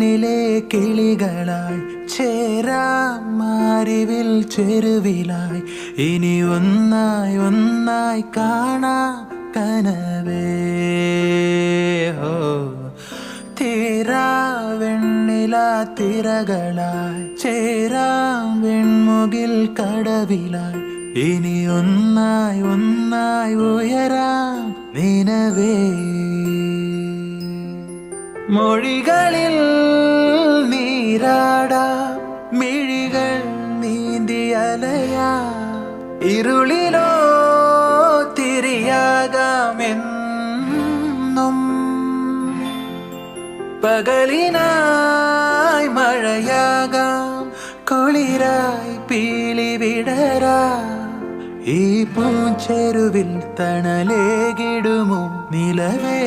മണ്ണിലെ കിളികളായി ചേരാം മാരിവിൽ ചെരുവിലായി ഇനി ഒന്നായി ഒന്നായി കാണാം കനവേ ഹോ തീരാ വെണ്ണില തിരകളായി ചേരാം വെൺമുകിൽ കടവിലായി ഇനി ഒന്നായി ഒന്നായി ഉയരാം നിനവേ മൊഴികളിൽ നീരാടാം മിഴികൾ നീന്തിയലയാ ഇരുളിലോ തിരിയാകാമെന്നും പകലിനായി മഴയാകാം കുളിരായി പീലി വിടരാ ഈ പൂച്ചെരുവിൽ തണലേകിടുമോ നിലവേ